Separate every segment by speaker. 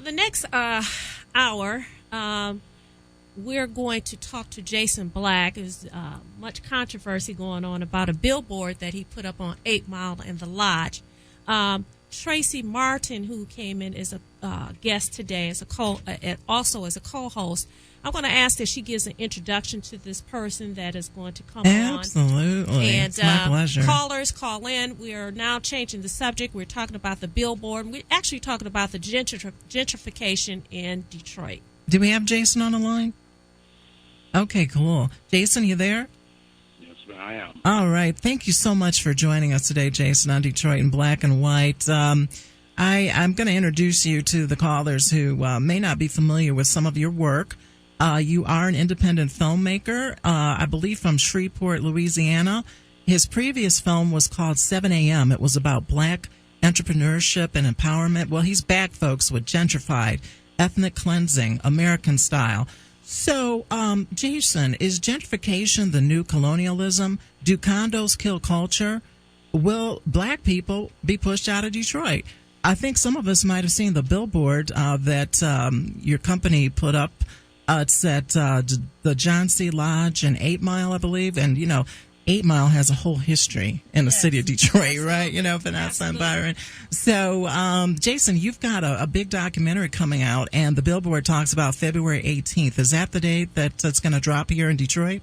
Speaker 1: the next hour, we're going to talk to Jason Black. There's much controversy going on about a billboard that he put up on 8 Mile and the Lodge. Tracy Martin, who came in as a guest today, also as a co-host, I'm going to ask that she gives an introduction to this person that is going to come on.
Speaker 2: Absolutely.
Speaker 1: And
Speaker 2: it's my pleasure.
Speaker 1: Callers call in. We are now changing the subject. We're talking about the billboard. We're actually talking about the gentrification in Detroit.
Speaker 2: Do we have Jason on the line? Okay, cool. Jason, you there?
Speaker 3: Yes, I am.
Speaker 2: All right. Thank you so much for joining us today, Jason, on Detroit in Black and White. I'm going to introduce you to the callers who may not be familiar with some of your work. You are an independent filmmaker, I believe from Shreveport, Louisiana. His previous film was called 7 a.m. It was about black entrepreneurship and empowerment. Well, he's back, folks, with Gentrified, ethnic cleansing, American style. So, Jason, is gentrification the new colonialism? Do condos kill culture? Will black people be pushed out of Detroit? I think some of us might have seen the billboard that your company put up. It's at the John C. Lodge in 8 Mile, I believe. And, 8 Mile has a whole history in the city of Detroit, right? Vanessa and Byron. So, Jason, you've got a big documentary coming out, and the billboard talks about February 18th. Is that the date that it's going to drop here in Detroit?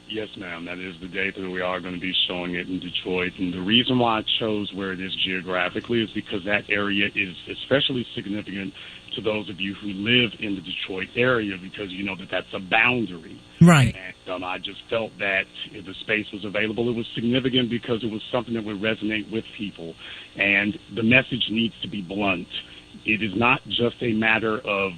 Speaker 3: Yes, ma'am. That is the date that we are going to be showing it in Detroit. And the reason why I chose where it is geographically is because that area is especially significant to those of you who live in the Detroit area, because you know that that's a boundary.
Speaker 2: Right.
Speaker 3: And I just felt that if the space was available, it was significant because it was something that would resonate with people. And the message needs to be blunt. It is not just a matter of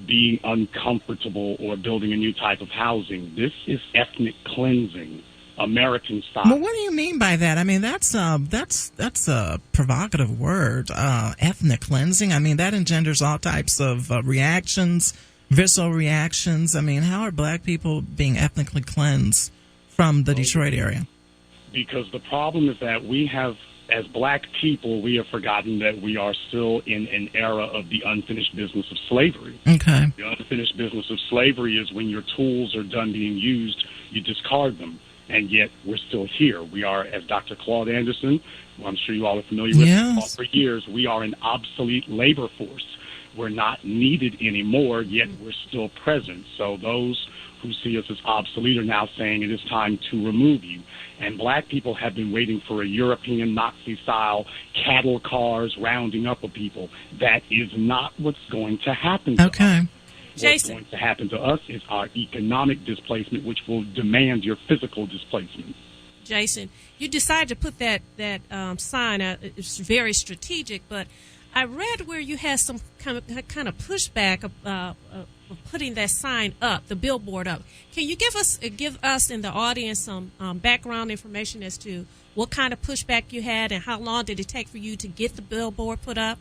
Speaker 3: being uncomfortable or building a new type of housing. This is ethnic cleansing, American style.
Speaker 2: Well, what do you mean by that? I mean, that's a provocative word, ethnic cleansing. I mean, that engenders all types of reactions, visceral reactions. I mean, how are black people being ethnically cleansed from the Detroit area?
Speaker 3: Because the problem is that we have, as black people, we have forgotten that we are still in an era of the unfinished business of slavery.
Speaker 2: Okay.
Speaker 3: The unfinished business of slavery is when your tools are done being used, you discard them. And yet we're still here. We are, as Dr. Claude Anderson, who I'm sure you all are familiar with,
Speaker 2: yes,
Speaker 3: for years, we are an obsolete labor force. We're not needed anymore, yet we're still present. So those who see us as obsolete are now saying it is time to remove you. And black people have been waiting for a European Nazi-style cattle cars rounding up of people. That is not what's going to happen to us. What's going to happen to us is our economic displacement, which will demand your physical displacement.
Speaker 1: Jason, you decided to put that sign out. It's very strategic, but I read where you had some kind of pushback of putting that sign up, the billboard up. Can you give us and the audience some background information as to what kind of pushback you had and how long did it take for you to get the billboard put up?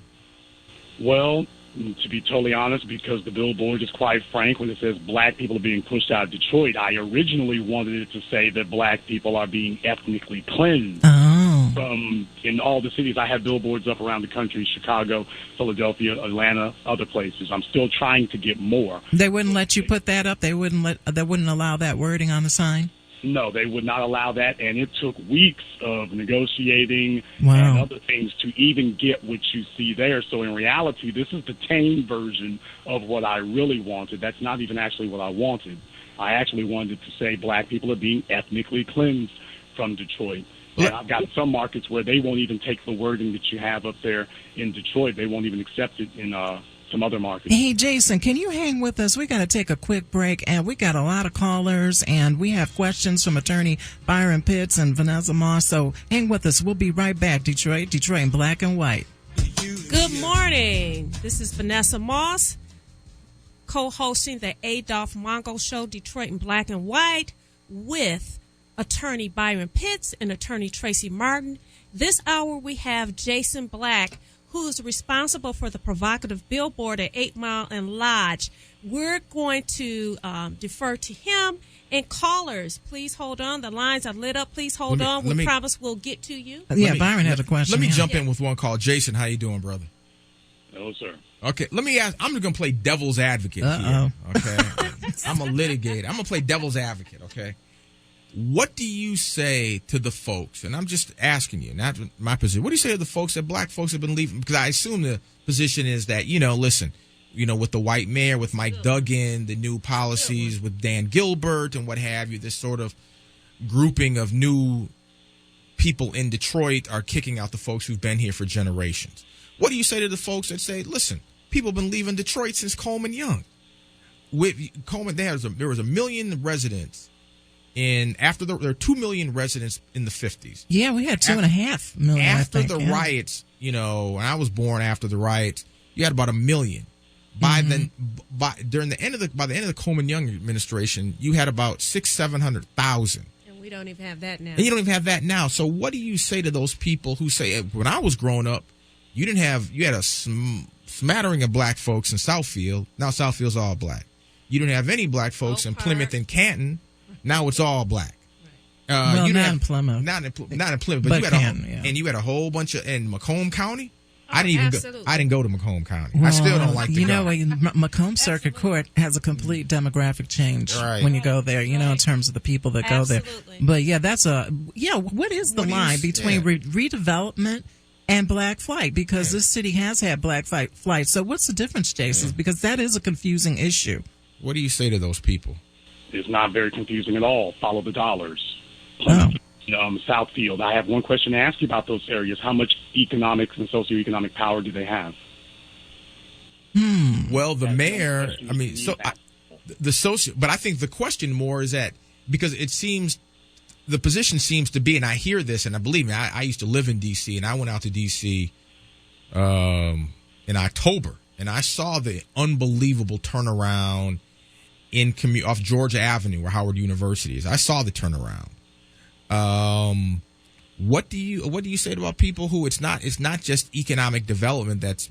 Speaker 3: Well, to be totally honest, because the billboard is quite frank when it says black people are being pushed out of Detroit, I originally wanted it to say that black people are being ethnically cleansed. From in all the cities. I have billboards up around the country, Chicago, Philadelphia, Atlanta, other places. I'm still trying to get more.
Speaker 2: They wouldn't let you put that up? They wouldn't allow that wording on the sign?
Speaker 3: No, they would not allow that, and it took weeks of negotiating
Speaker 2: wow.
Speaker 3: and other things to even get what you see there. So in reality, this is the tame version of what I really wanted. That's not even actually what I wanted. I actually wanted to say black people are being ethnically cleansed from Detroit. And I've got some markets where they won't even take the wording that you have up there in Detroit. They won't even accept it in some other markets.
Speaker 2: Hey, Jason, can you hang with us? We got to take a quick break, and we got a lot of callers, and we have questions from attorney Byron Pitts and Vanessa Moss. So hang with us. We'll be right back. Detroit in Black and White.
Speaker 1: Good morning. This is Vanessa Moss, co-hosting the Adolph Mongo Show, Detroit in Black and White, with attorney Byron Pitts and attorney Tracy Martin. This hour we have Jason Black, who is responsible for the provocative billboard at 8 Mile and Lodge. We're going to defer to him. And callers, please hold on. The lines are lit up. Please hold on. We promise we'll get to you.
Speaker 2: Yeah, Byron has a question.
Speaker 4: Let me jump in with one call. Jason, how you doing, brother?
Speaker 3: Hello, sir.
Speaker 4: Okay, let me ask. I'm just gonna play devil's advocate here. Okay, I'm a litigate. I'm gonna play devil's advocate. Okay, what do you say to the folks? And I'm just asking you, not my position. What do you say to the folks that black folks have been leaving? Because I assume the position is that listen, with the white mayor, with Mike Duggan, the new policies with Dan Gilbert and what have you, this sort of grouping of new people in Detroit are kicking out the folks who've been here for generations. What do you say to the folks that say, listen, people have been leaving Detroit since Coleman Young? With Coleman, there was 1 million residents there were 2 million residents in the 50s.
Speaker 2: Yeah, we had 2.5 million.
Speaker 4: After the riots, and I was born after the riots, you had about 1 million. By the end of the Coleman Young administration, you had about 600,000-700,000.
Speaker 1: We don't even have that now.
Speaker 4: And you don't even have that now. So what do you say to those people who say, when I was growing up, you had a smattering of black folks in Southfield. Now Southfield's all black. You didn't have any black folks in Plymouth and Canton. Now it's all black.
Speaker 2: Not in Plymouth.
Speaker 4: Not in Plymouth, but you had a whole bunch of in Macomb County. I didn't go to Macomb County.
Speaker 2: Well,
Speaker 4: I still don't like to go.
Speaker 2: Macomb Circuit Court has a complete demographic change when you go there, in terms of the people that go there. But what is the line between redevelopment and black flight? Because this city has had black flight. So what's the difference, Jason? Because that is a confusing issue.
Speaker 4: What do you say to those people?
Speaker 3: It's not very confusing at all. Follow the dollars.
Speaker 2: Oh.
Speaker 3: Southfield. I have one question to ask you about those areas. How much economics and socioeconomic power do they have?
Speaker 4: Well, the mayor, but I think the question more is that because it seems the position seems to be, and I hear this, and I believe me, I used to live in D.C., and I went out to D.C. In October, and I saw the unbelievable turnaround off Georgia Avenue where Howard University is. I saw the turnaround. What do you say about people who it's not just economic development that's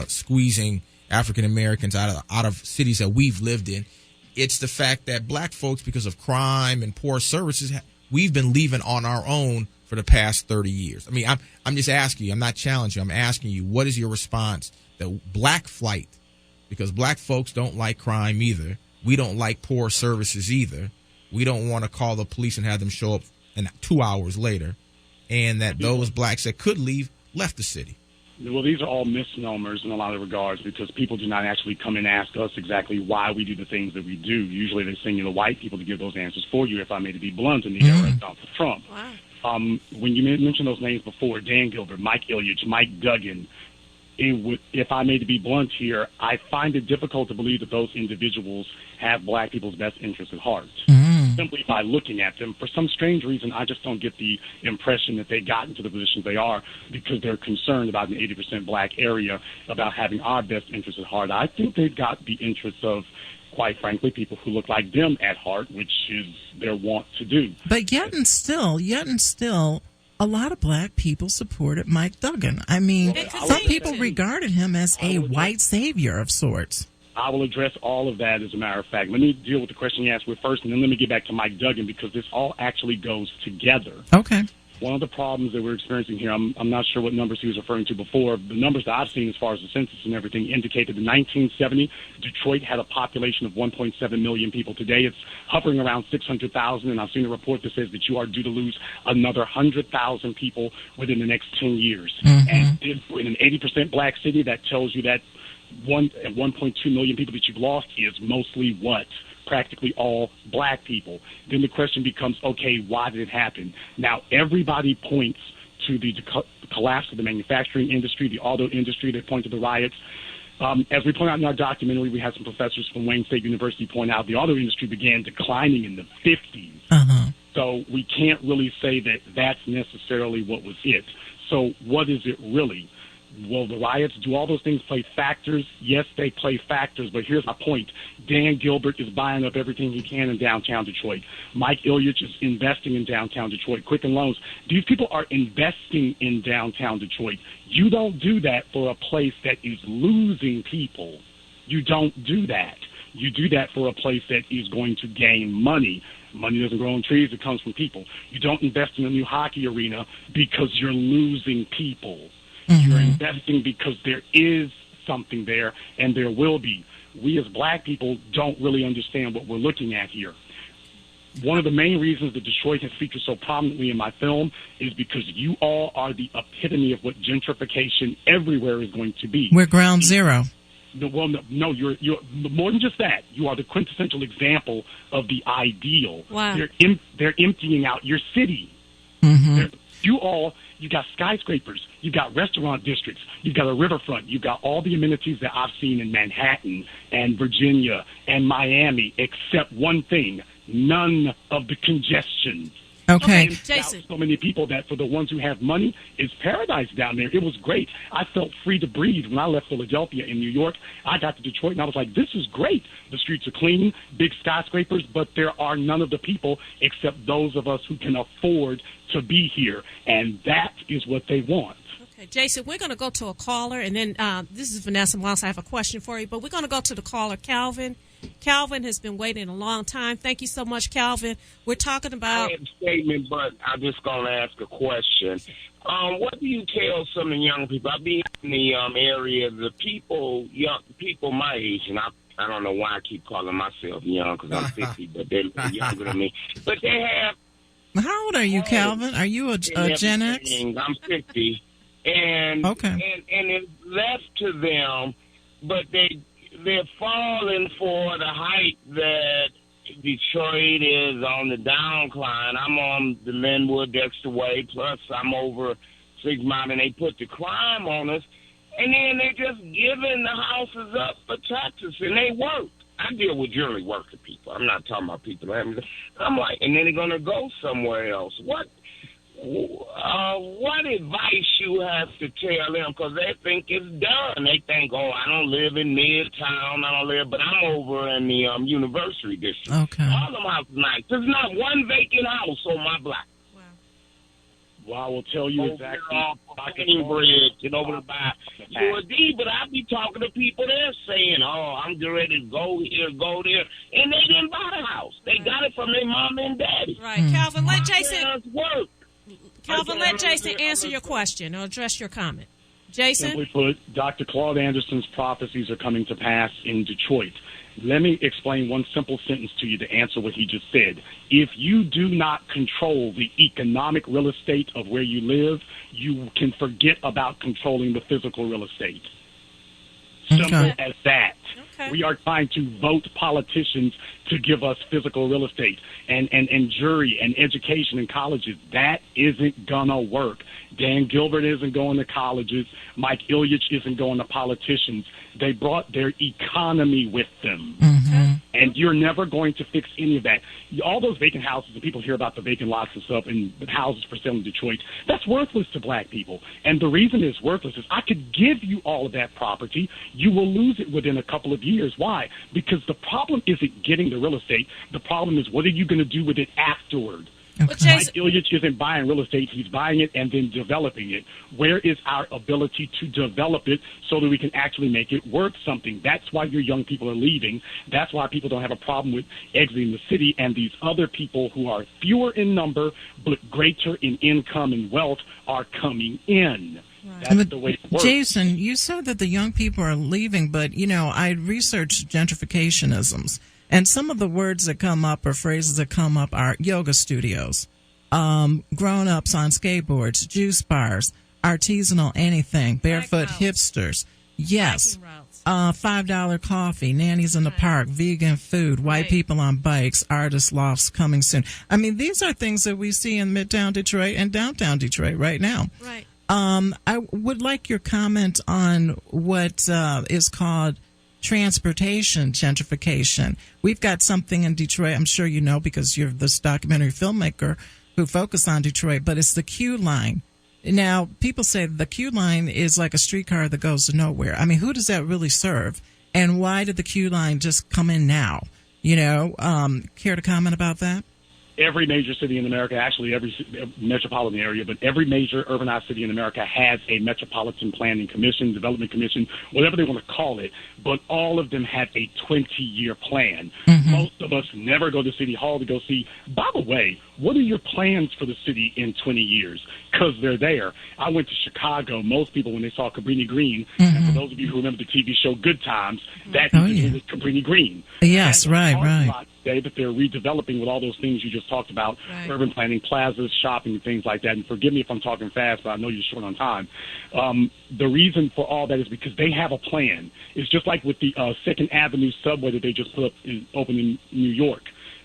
Speaker 4: squeezing African Americans out of cities that we've lived in? It's the fact that black folks, because of crime and poor services, we've been leaving on our own for the past 30 years. I mean, I'm just asking you. I'm not challenging you. I'm asking you, what is your response to black flight? Because black folks don't like crime either. We don't like poor services either. We don't want to call the police and have them show up 2 hours later, and that those blacks that could leave left the city.
Speaker 3: Well, these are all misnomers in a lot of regards because people do not actually come and ask us exactly why we do the things that we do. Usually they send you the white people to give those answers for you, if I may to be blunt, in the era of Donald Trump. Wow. When you mentioned those names before, Dan Gilbert, Mike Ilyich, Mike Duggan, if I may to be blunt here, I find it difficult to believe that those individuals have black people's best interests at heart. Simply by looking at them. For some strange reason, I just don't get the impression that they got into the positions they are because they're concerned about an 80% black area, about having our best interests at heart. I think they've got the interests of, quite frankly, people who look like them at heart, which is their want to do.
Speaker 2: But yet and still, a lot of black people supported Mike Duggan. I mean, some people regarded him as a white savior of sorts.
Speaker 3: I will address all of that, as a matter of fact. Let me deal with the question you asked with first, and then let me get back to Mike Duggan, because this all actually goes together.
Speaker 2: Okay.
Speaker 3: One of the problems that we're experiencing here, I'm not sure what numbers he was referring to before. The numbers that I've seen as far as the census and everything indicated in 1970, Detroit had a population of 1.7 million people. Today it's hovering around 600,000, and I've seen a report that says that you are due to lose another 100,000 people within the next 10 years. And in an 80% black city, that tells you that 1.2 million people that you've lost is mostly what? Practically all black people. Then the question becomes, okay, why did it happen? Now, everybody points to the collapse of the manufacturing industry, the auto industry. They point to the riots. As we point out in our documentary, we had some professors from Wayne State University point out the auto industry began declining in the 50s. So we can't really say that that's necessarily what was it. So what is it really? Well, the riots, do all those things play factors? Yes, they play factors, but here's my point. Dan Gilbert is buying up everything he can in downtown Detroit. Mike Ilyich is investing in downtown Detroit. Quicken Loans. These people are investing in downtown Detroit. You don't do that for a place that is losing people. You don't do that. You do that for a place that is going to gain money. Money doesn't grow on trees. It comes from people. You don't invest in a new hockey arena because you're losing people. You're investing because there is something there, and there will be. We as black people don't really understand what we're looking at here. One of the main reasons that Detroit has featured so prominently in my film is because you all are the epitome of what gentrification everywhere is going to be.
Speaker 2: We're ground zero.
Speaker 3: No, you're more than just that. You are the quintessential example of the ideal.
Speaker 1: Wow.
Speaker 3: They're emptying out your city.
Speaker 2: Mm-hmm.
Speaker 3: You got skyscrapers, you got restaurant districts, you got a riverfront, you got all the amenities that I've seen in Manhattan and Virginia and Miami, except one thing: none of the congestion.
Speaker 2: Okay.
Speaker 1: Jason.
Speaker 3: So many people that for the ones who have money, it's paradise down there. It was great. I felt free to breathe when I left Philadelphia in New York. I got to Detroit and I was like, this is great. The streets are clean, big skyscrapers, but there are none of the people except those of us who can afford to be here. And that is what they want.
Speaker 1: Okay, Jason, we're going to go to a caller, and then this is Vanessa Moss. I have a question for you, but we're going to go to the caller, Calvin. Calvin has been waiting a long time. Thank you so much, Calvin. We're talking about...
Speaker 5: I have a statement, but I'm just going to ask a question. What do you tell some of the young people? I be in the area, the people, young people my age, and I don't know why I keep calling myself young because I'm 50, but they're younger than me. But they have...
Speaker 2: How old are you, Calvin? Are you a Gen X?
Speaker 5: I'm 50. And,
Speaker 2: okay.
Speaker 5: and it's left to them, but they're falling for the hype that Detroit is on the downcline. I'm on the Linwood, Dexter Way, plus I'm over 6 Mile, and they put the crime on us. And then they're just giving the houses up for taxes, and they work. I deal with jury worker people. I'm not talking about people. I'm like, and then they're going to go somewhere else. What advice you have to tell them? Because they think it's done. They think, oh, I don't live in Midtown. But I'm over in the University District.
Speaker 2: Okay.
Speaker 5: All them houses nice. There's not one vacant house on my block.
Speaker 1: Wow.
Speaker 3: Well, I will tell you
Speaker 5: over
Speaker 3: exactly.
Speaker 5: Bridge and over by UAD, but I be talking to people there saying, oh, I'm getting ready to go here, go there. And they didn't buy the house. They got it from their mom and daddy.
Speaker 1: Right. Calvin, let Jason...
Speaker 5: work.
Speaker 1: Calvin, let Jason answer your question or address your comment. Jason?
Speaker 3: Simply put, Dr. Claude Anderson's prophecies are coming to pass in Detroit. Let me explain one simple sentence to you to answer what he just said. If you do not control the economic real estate of where you live, you can forget about controlling the physical real estate. Simple as that.
Speaker 1: Okay.
Speaker 3: We are trying to vote politicians to give us physical real estate and jury and education in colleges. That isn't going to work. Dan Gilbert isn't going to colleges. Mike Ilyich isn't going to politicians. They brought their economy with them.
Speaker 2: Mm-hmm.
Speaker 3: And you're never going to fix any of that. All those vacant houses, and people hear about the vacant lots and stuff and the houses for sale in Detroit, that's worthless to black people. And the reason it's worthless is I could give you all of that property. You will lose it within a couple of years. Why? Because the problem isn't getting the real estate. The problem is what are you going to do with it afterward?
Speaker 2: Okay.
Speaker 3: Mike Ilyich isn't buying real estate. He's buying it and then developing it. Where is our ability to develop it so that we can actually make it worth something? That's why your young people are leaving. That's why people don't have a problem with exiting the city. And these other people who are fewer in number but greater in income and wealth are coming in.
Speaker 1: Right.
Speaker 3: That's the way it works.
Speaker 2: Jason, you said that the young people are leaving, but, I researched gentrificationisms. And some of the words that come up or phrases that come up are yoga studios, grown-ups on skateboards, juice bars, artisanal anything, barefoot hipsters. Yes. $5 coffee, nannies in the park, vegan food, white people on bikes, artist lofts coming soon. I mean, these are things that we see in Midtown Detroit and downtown Detroit right now.
Speaker 1: Right.
Speaker 2: I would like your comment on what is called transportation gentrification. We've got something in Detroit, I'm sure you know because you're this documentary filmmaker who focused on Detroit, but it's the Q line. Now, people say the Q line is like a streetcar that goes to nowhere. I mean, who does that really serve? And why did the Q line just come in now? Care to comment about that?
Speaker 3: every major city in America, actually every metropolitan area, but every major urbanized city in America has a metropolitan planning commission, development commission, whatever they want to call it, but all of them have a 20-year plan. Most of us never go to City Hall to go see, by the way, what are your plans for the city in 20 years? Because they're there. I went to Chicago. Most people, when they saw Cabrini Green, and for those of you who remember the TV show Good Times, that was Cabrini Green.
Speaker 2: Yes, right.
Speaker 3: Today, but they're redeveloping with all those things you just talked about, urban planning, plazas, shopping, and things like that. And forgive me if I'm talking fast, but I know you're short on time. The reason for all that is because they have a plan. It's just like with the Second Avenue subway that they just opened in New York.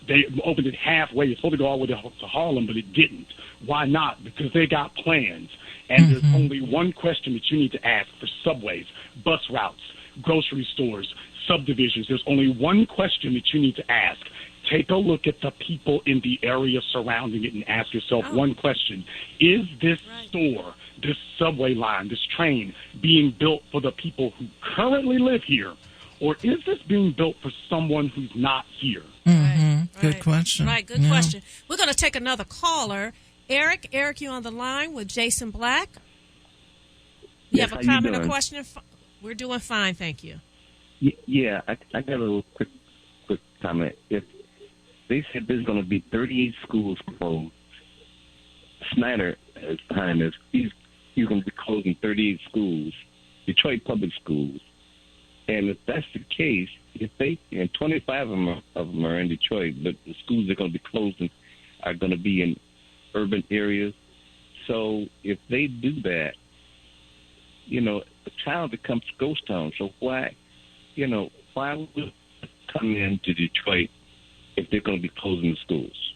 Speaker 3: They opened it halfway. It's supposed to go all the way to Harlem, but it didn't. Why not? Because they got plans. And there's only one question that you need to ask for subways, bus routes, grocery stores, subdivisions. There's only one question that you need to ask. Take a look at the people in the area surrounding it and ask yourself one question. Is this store, this subway line, this train being built for the people who currently live here, or is this being built for someone who's not here?
Speaker 2: Good question.
Speaker 1: Right, good question. We're going to take another caller. Eric, you on the line with Jason Black. You have a comment or question? We're doing fine, thank you.
Speaker 6: Yeah, I got a little quick comment. If they said there's going to be 38 schools closed, Snyder is behind this. He's going to be closing 38 schools, Detroit public schools. And if that's the case, and 25 of them are in Detroit, but the schools they're going to be closing are going to be in urban areas. So if they do that, the town becomes ghost town. So why would they come into Detroit if they're going to be closing the schools?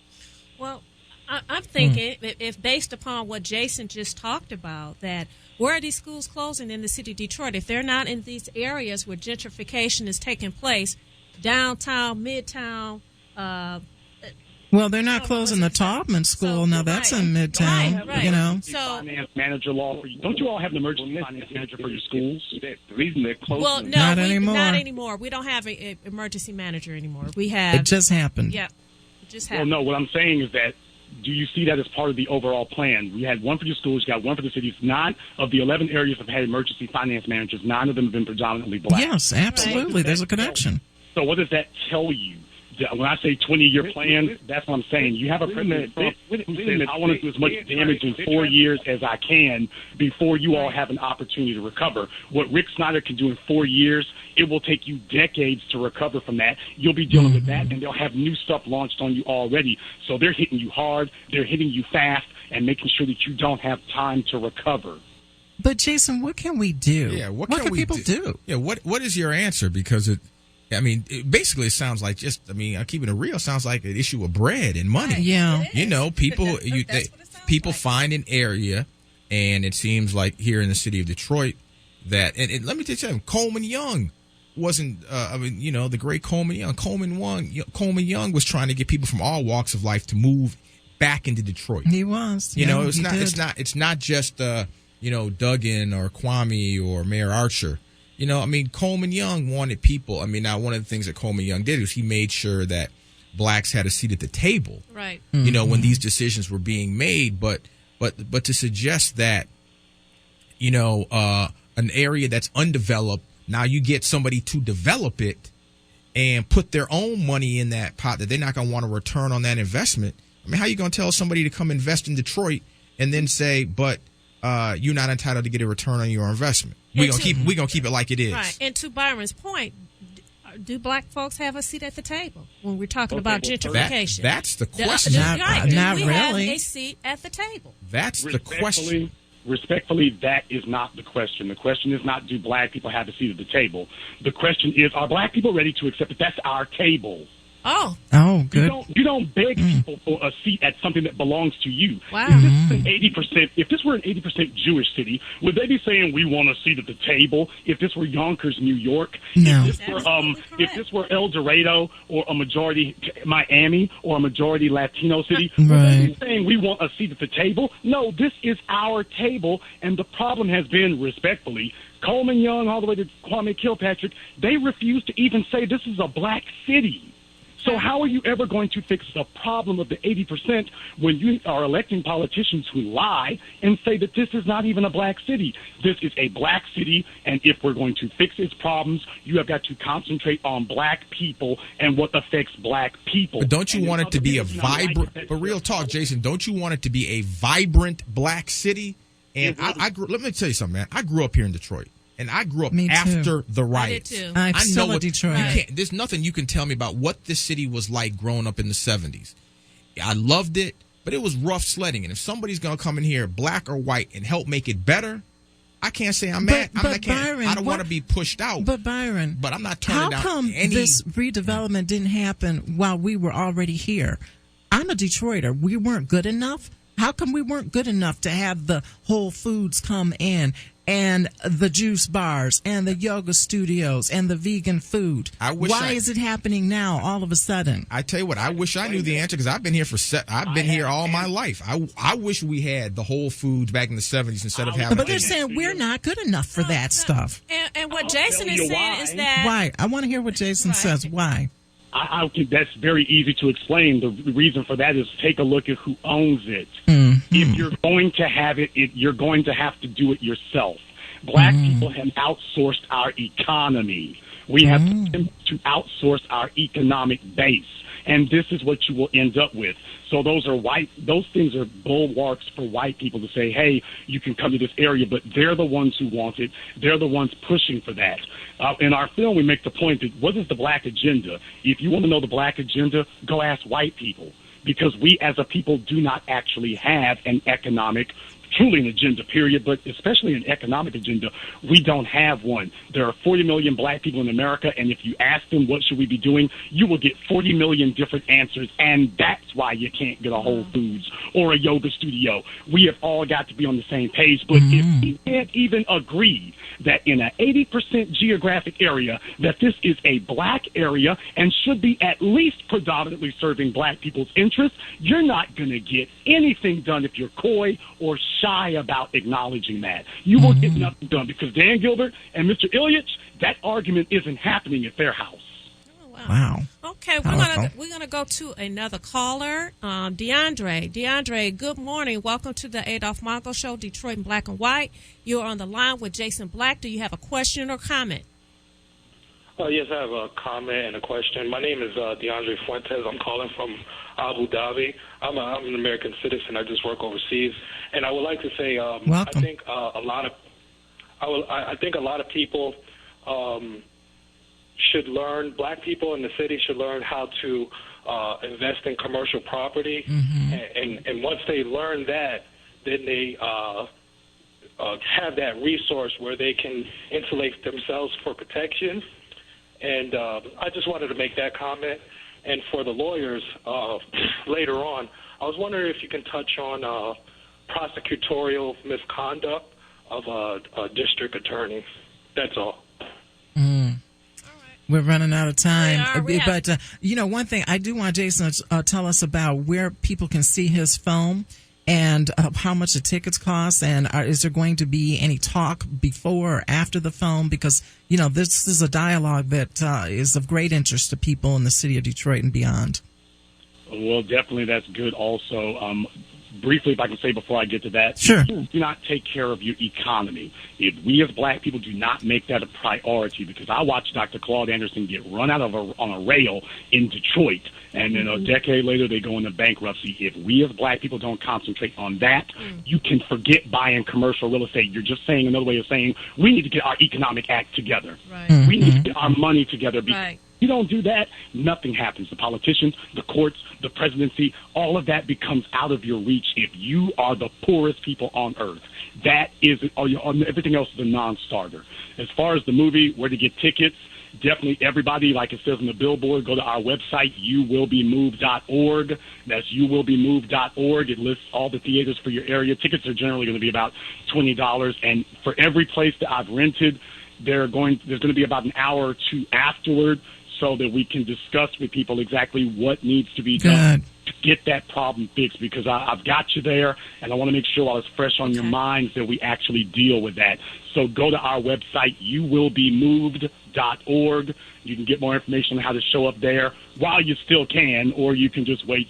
Speaker 1: Well, I'm thinking if based upon what Jason just talked about, that where are these schools closing in the city of Detroit? If they're not in these areas where gentrification is taking place, downtown, midtown.
Speaker 2: Well, they're not closing the Taubman School. Now, that's in Midtown,
Speaker 1: Right. So,
Speaker 3: finance manager law. Don't you all have an emergency finance manager for your schools?
Speaker 6: The reason they're closing.
Speaker 1: well, no,
Speaker 2: Not anymore.
Speaker 1: Not anymore. We don't have an emergency manager anymore. We have.
Speaker 2: It just happened.
Speaker 1: Yeah, it just
Speaker 3: Well,
Speaker 1: happened.
Speaker 3: no. What I'm saying is that, do you see that as part of the overall plan? We had one for your schools, you got one for the cities. 9 of the 11 areas have had emergency finance managers. 9 of them have been predominantly black.
Speaker 2: Yes, absolutely. There's a connection.
Speaker 3: So what does that tell you? When I say 20-year plan, that's what I'm saying. You have a president who says, I want to do as much damage in 4 years as I can before you all have an opportunity to recover. What Rick Snyder can do in 4 years, it will take you decades to recover from that. You'll be dealing with that, and they'll have new stuff launched on you already. So they're hitting you hard, they're hitting you fast, and making sure that you don't have time to recover.
Speaker 2: But, Jason, what can we do?
Speaker 4: Yeah, what
Speaker 2: can
Speaker 4: we
Speaker 2: people do?
Speaker 4: Yeah, what is your answer? Because basically, it sounds like I'm keeping it real. Sounds like an issue of bread and money.
Speaker 2: Yeah,
Speaker 4: people people find an area, and it seems like here in the city of Detroit that, and let me tell you something. Coleman Young wasn't. The great Coleman Young. Coleman Young was trying to get people from all walks of life to move back into Detroit.
Speaker 2: He was.
Speaker 4: It's not just Duggan or Kwame or Mayor Archer. Coleman Young wanted people. Now one of the things that Coleman Young did was he made sure that blacks had a seat at the table.
Speaker 1: Right.
Speaker 4: When these decisions were being made, but to suggest that, an area that's undeveloped, now you get somebody to develop it and put their own money in that pot that they're not going to want to return on that investment. How are you going to tell somebody to come invest in Detroit and then say, but you're not entitled to get a return on your investment? We're gonna keep it like it is.
Speaker 1: Right. And to Byron's point, do black folks have a seat at the table when we're talking about gentrification?
Speaker 4: That's the question.
Speaker 2: Not
Speaker 1: we
Speaker 2: really.
Speaker 1: have a seat at the table?
Speaker 4: That's the question.
Speaker 3: Respectfully, that is not the question. The question is not, do black people have a seat at the table? The question is, are black people ready to accept that that's our table?
Speaker 1: Oh,
Speaker 2: good.
Speaker 3: You don't beg people for a seat at something that belongs to you.
Speaker 1: Wow.
Speaker 3: If this were an 80% Jewish city, would they be saying we want a seat at the table? If this were Yonkers, New York,
Speaker 2: no.
Speaker 3: If this were El Dorado or a majority Miami or a majority Latino city,
Speaker 2: right.
Speaker 3: would they be saying we want a seat at the table? No, this is our table, and the problem has been, respectfully, Coleman Young all the way to Kwame Kilpatrick, they refuse to even say this is a black city. So how are you ever going to fix the problem of the 80% when you are electing politicians who lie and say that this is not even a black city? This is a black city, and if we're going to fix its problems, you have got to concentrate on black people and what affects black people.
Speaker 4: But don't you want it to be a vibrant, but real talk, Jason, don't you want it to be a vibrant black city? And let me tell you something, man. I grew up here in Detroit. And I grew up after the riots.
Speaker 1: I did too.
Speaker 2: I'm still in Detroit.
Speaker 4: There's nothing you can tell me about what this city was like growing up in the 70s. I loved it, but it was rough sledding. And if somebody's going to come in here, black or white, and help make it better, I can't say I'm mad.
Speaker 2: Byron,
Speaker 4: I don't want to be pushed out.
Speaker 2: But Byron,
Speaker 4: I'm not turning down
Speaker 2: how come this redevelopment didn't happen while we were already here? I'm a Detroiter. We weren't good enough. How come we weren't good enough to have the Whole Foods come in and the juice bars and the yoga studios and the vegan food? Why is it happening now all of a sudden?
Speaker 4: I tell you what, I wish I knew the answer because I've been here I've been here all my life. I wish we had the Whole Foods back in the 70s instead of having.
Speaker 2: But they're saying we're not good enough for that stuff.
Speaker 1: And what Jason is saying is that
Speaker 2: why? I want to hear what Jason says. Why?
Speaker 3: I think that's very easy to explain. The reason for that is take a look at who owns it.
Speaker 2: Mm-hmm.
Speaker 3: If you're going to have it, you're going to have to do it yourself. Black people have outsourced our economy. We have to outsource our economic base. And this is what you will end up with. So those things are bulwarks for white people to say, hey, you can come to this area, but they're the ones who want it. They're the ones pushing for that. In our film, we make the point that what is the black agenda? If you want to know the black agenda, go ask white people, because we as a people do not actually have an truly an agenda, period, but especially an economic agenda. We don't have one. There are 40 million black people in America, and if you ask them what should we be doing, you will get 40 million different answers, and that's why you can't get a Whole Foods or a yoga studio. We have all got to be on the same page, but if we can't even agree that in an 80% geographic area that this is a black area and should be at least predominantly serving black people's interests, you're not going to get anything done if you're coy or shy about acknowledging that. You will get nothing done because Dan Gilbert and Mr. Ilyich, that argument isn't happening at their house.
Speaker 2: Wow.
Speaker 1: Okay, we're gonna go to another caller, DeAndre. DeAndre, good morning. Welcome to the Adolph Mongo Show, Detroit in Black and White. You're on the line with Jason Black. Do you have a question or comment?
Speaker 7: Yes, I have a comment and a question. My name is DeAndre Fuentes. I'm calling from Abu Dhabi. I'm an American citizen. I just work overseas, and I would like to say
Speaker 2: welcome.
Speaker 7: I think a lot of people should learn. Black people in the city should learn how to invest in commercial property, and once they learn that, then they have that resource where they can insulate themselves for protection. And I just wanted to make that comment. And for the lawyers, later on, I was wondering if you can touch on prosecutorial misconduct of a district attorney. That's all.
Speaker 2: We're running out of time.
Speaker 1: We are.
Speaker 2: But, one thing, I do want Jason to tell us about where people can see his film and how much the tickets cost, and is there going to be any talk before or after the film? Because, this is a dialogue that is of great interest to people in the city of Detroit and beyond.
Speaker 3: Well, definitely that's good also. Briefly, if I can say before I get to that,
Speaker 2: sure.
Speaker 3: Do not take care of your economy. If we as black people do not make that a priority, because I watched Dr. Claude Anderson get run out of on a rail in Detroit, and then a decade later they go into bankruptcy. If we as black people don't concentrate on that, you can forget buying commercial real estate. You're just saying another way of saying we need to get our economic act together.
Speaker 1: Right.
Speaker 3: We need to get our money together.
Speaker 1: Right.
Speaker 3: You don't do that, nothing happens. The politicians, the courts, the presidency, all of that becomes out of your reach if you are the poorest people on earth. That is, everything else is a non-starter. As far as the movie, where to get tickets, definitely everybody, like it says on the billboard, go to our website, youwillbemoved.org. That's youwillbemoved.org. It lists all the theaters for your area. Tickets are generally going to be about $20, and for every place that I've rented, there's going to be about an hour or two afterward, so that we can discuss with people exactly what needs to be done. get that problem fixed, because I've got you there, and I want to make sure while it's fresh on your minds that we actually deal with that. So go to our website, youwillbemoved.org. You can get more information on how to show up there while you still can, or you can just wait